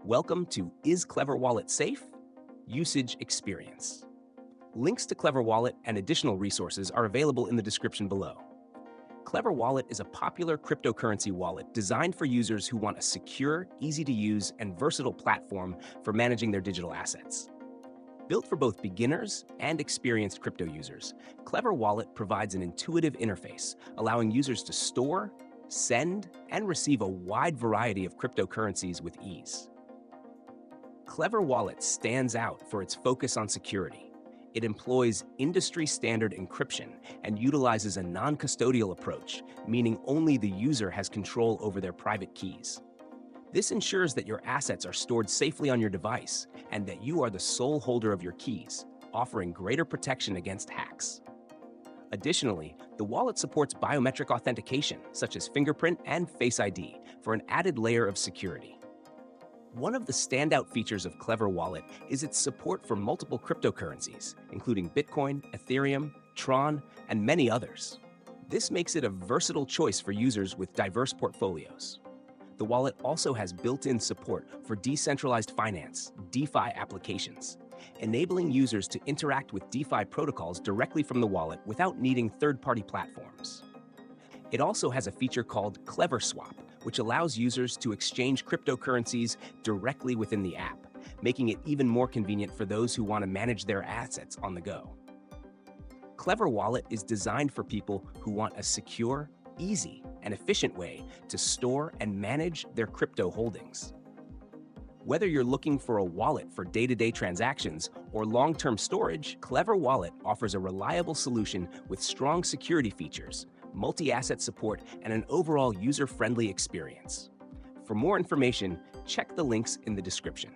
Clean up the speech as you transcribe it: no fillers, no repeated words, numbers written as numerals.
Welcome to Is Clever Wallet Safe? Usage Experience. Links to Clever Wallet and additional resources are available in the description below. Clever Wallet is a popular cryptocurrency wallet designed for users who want a secure, easy-to-use, and versatile platform for managing their digital assets. Built for both beginners and experienced crypto users, Clever Wallet provides an intuitive interface, allowing users to store, send, and receive a wide variety of cryptocurrencies with ease. Clever Wallet stands out for its focus on security. It employs industry-standard encryption and utilizes a non-custodial approach, meaning only the user has control over their private keys. This ensures that your assets are stored safely on your device and that you are the sole holder of your keys, offering greater protection against hacks. Additionally, the wallet supports biometric authentication, such as fingerprint and Face ID, for an added layer of security. One of the standout features of Clever Wallet is its support for multiple cryptocurrencies, including Bitcoin, Ethereum, Tron, and many others. This makes it a versatile choice for users with diverse portfolios. The wallet also has built-in support for decentralized finance, DeFi applications, enabling users to interact with DeFi protocols directly from the wallet without needing third-party platforms. It also has a feature called Klever Swap, which allows users to exchange cryptocurrencies directly within the app, making it even more convenient for those who want to manage their assets on the go. Clever Wallet is designed for people who want a secure, easy, and efficient way to store and manage their crypto holdings. Whether you're looking for a wallet for day-to-day transactions or long-term storage, Clever Wallet offers a reliable solution with strong security features, multi-asset support, and an overall user-friendly experience. For more information, check the links in the description.